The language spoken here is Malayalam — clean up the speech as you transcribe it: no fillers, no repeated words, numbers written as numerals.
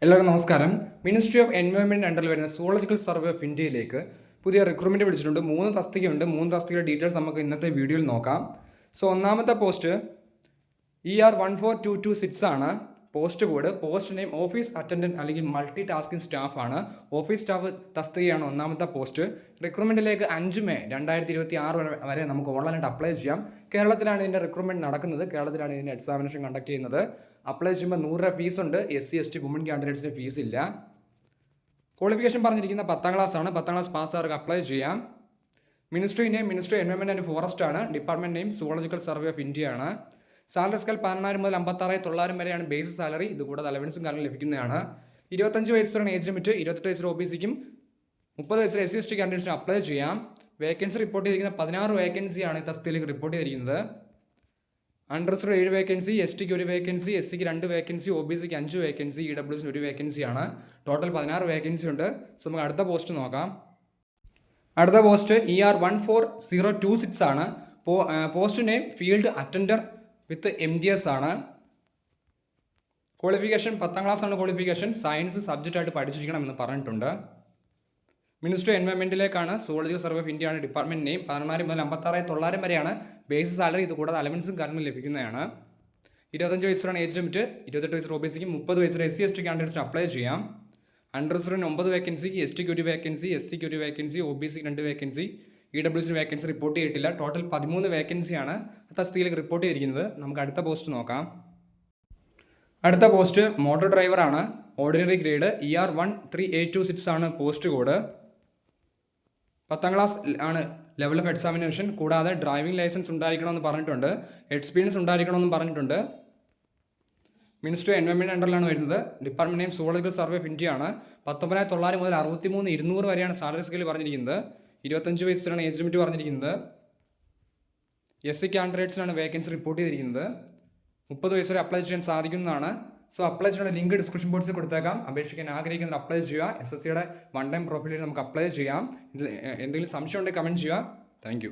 എല്ലാവർക്കും നമസ്കാരം. മിനിസ്ട്രി ഓഫ് എൻവയോൺമെൻറ്റ് അണ്ടറിൽ വരുന്ന സുവോളജിക്കൽ സർവേ ഓഫ് ഇന്ത്യയിലേക്ക് പുതിയ റിക്രൂട്ട്മെൻറ്റ് വിളിച്ചിട്ടുണ്ട്. 3 തസ്തികയുണ്ട്. 3 തസ്തികയുടെ ഡീറ്റെയിൽസ് നമുക്ക് ഇന്നത്തെ വീഡിയോയിൽ നോക്കാം. ഒന്നാമത്തെ പോസ്റ്റ് ER14226 ആണ് post code. Post name office attendant അല്ലെങ്കിൽ മൾട്ടി ടാസ്കിംഗ് സ്റ്റാഫ് ആണ്. ഓഫീസ് സ്റ്റാഫ് തസ്തികയാണ് ഒന്നാമത്തെ പോസ്റ്റ്. റിക്രൂട്ട്മെൻറ്റിലേക്ക് 5 മെയ് 2026 വരെ നമുക്ക് ഓൺലൈനായിട്ട് അപ്ലൈ ചെയ്യാം. കേരളത്തിലാണ് ഇതിൻ്റെ റിക്രൂട്ട്മെൻറ്റ് നടക്കുന്നത്. കേരളത്തിലാണ് ഇതിൻ്റെ എക്സാമിനേഷൻ കണ്ടക്ട് ചെയ്യുന്നത്. അപ്ലൈ ചെയ്യുമ്പോൾ 100 രൂപ ഫീസുണ്ട്. SC ST വുമൺ കാൻഡിഡേറ്റ്സിന് ഫീസ് ഇല്ല. ക്വാളിഫിക്കേഷൻ പറഞ്ഞിരിക്കുന്ന 10ാം ക്ലാസ് ആണ്. 10ാം ക്ലാസ് പാസ്സാർക്ക് അപ്ലൈ ചെയ്യാം. Ministry name ministry environment and forest ആണ്. Department name zoological survey of India ആണ്. സാലറി സ്കെയിൽ 16,000 മുതൽ 56,900 വരെയാണ് ബേസ് സാലറി. ഇതുകൂടാതെ അലവൻസും കാരണം ലഭിക്കുന്നതാണ്. 25 വയസ്സ് വരെയാണ് ഏജ് ലിമിറ്റ്. 28 വയസ്സിൽ OBCക്കും 30 വയസ്സിൽ SC ST കാൻഡിഡേറ്റ്സിന് അപ്ലൈ ചെയ്യാം. വേക്കൻസി റിപ്പോർട്ട് ചെയ്തിരിക്കുന്ന 16 വേക്കൻസിയാണ് ഈ തസ്തികയിലേക്ക് റിപ്പോർട്ട് ചെയ്തിരിക്കുന്നത്. അൺറിസർവ്ഡ് 7 വേക്കൻസി, STക്ക് 1 വേക്കൻസി, SCക്ക് 2 വേക്കൻസി, OBCക്ക് 5 വേക്കൻസി, EWSന് 1 വേക്കൻസിയാണ്. ടോട്ടൽ 16 വേക്കൻസി ഉണ്ട്. നമുക്ക് അടുത്ത പോസ്റ്റ് നോക്കാം. അടുത്ത പോസ്റ്റ് ER14026 ആണ്. Post name field attender with MDS ആണ്. ക്വാളിഫിക്കേഷൻ 10ാം ക്ലാസ് ആണ് ക്വാളിഫിക്കേഷൻ. സയൻസ് സബ്ജക്റ്റ് ആയിട്ട് പഠിച്ചിരിക്കണം എന്ന് പറഞ്ഞിട്ടുണ്ട്. മിനിസ്ട്രി എൻവയോൺമെൻറ്റിലേക്കാണ്. സുവോളജിക്കൽ സർവേ ഓഫ് ഇന്ത്യ ആണ്. ഡിപ്പാർട്ട്മെൻറ്റ് നെയിം 16,000 മുതൽ 56,900 വരെയാണ് ബേസ് സാലറി. ഇത് കൂടാതെ അലവൻസും കാര്യങ്ങളും ലഭിക്കുന്നതാണ്. 25 വയസ്സിലാണ് ഏജ് ലിമിറ്റ്. 28 വയസ്സിൽ OBCക്കും 30 വയസ്സിൽ SC ST കാൻഡിഡേറ്റ്സിന് അപ്ലൈ ചെയ്യാം. അൺറിസർവ്ഡ് 9 വേക്കൻസി, STക്ക് 1 വേക്കൻസി, SCക്ക് 1 വേക്കൻസി, OBCക്ക് 2 വേക്കൻസി, EWSന് വേക്കൻസി റിപ്പോർട്ട് ചെയ്തിട്ടില്ല. ടോട്ടൽ 13 വേക്കൻസിയാണ് തസ്തികയിലേക്ക് റിപ്പോർട്ട് ചെയ്തിരിക്കുന്നത്. നമുക്ക് അടുത്ത പോസ്റ്റ് നോക്കാം. അടുത്ത പോസ്റ്റ് മോട്ടോർ ഡ്രൈവറാണ്. Ordinary grade. ER13826 ആണ് പോസ്റ്റ് കോഡ്. 10ാം ക്ലാസ് ആണ് ലെവൽ ഓഫ് എക്സാമിനേഷൻ. കൂടാതെ ഡ്രൈവിംഗ് ലൈസൻസ് ഉണ്ടായിരിക്കണമെന്ന് പറഞ്ഞിട്ടുണ്ട്. എക്സ്പീരിയൻസ് ഉണ്ടായിരിക്കണമെന്ന് പറഞ്ഞിട്ടുണ്ട്. മിനിസ്ട്രി എൻവയോൺമെൻറ്റ് അണ്ടറിലാണ് വരുന്നത്. Department name zoological survey of India ആണ്. 19,900 മുതൽ 63,200 വരെയാണ് സാലറി സ്കെയിൽ പറഞ്ഞിരിക്കുന്നത്. 25 വയസ്സിലാണ് ഏജ് ലിമിറ്റ് പറഞ്ഞിരിക്കുന്നത്. SC കാൻഡിഡേറ്റ്സിനാണ് വേക്കൻസി റിപ്പോർട്ട് ചെയ്തിരിക്കുന്നത്. 30 വയസ്സ് വരെ അപ്ലൈ ചെയ്യാൻ സാധിക്കുന്നതാണ്. അപ്ലൈ ചെയ്യാനുള്ള ലിങ്ക് ഡിസ്ക്രിപ്ഷൻ ബോക്സിൽ കൊടുത്തേക്കാം. അപേക്ഷിക്കാൻ ആഗ്രഹിക്കുന്നവർ അപ്ലൈ ചെയ്യുക. SSCയുടെ 1 ടൈം പ്രൊഫൈലിൽ നമുക്ക് അപ്ലൈ ചെയ്യാം. ഇതിൽ എന്തെങ്കിലും സംശയം ഉണ്ടെങ്കിൽ കമൻറ്റ് ചെയ്യുക. താങ്ക്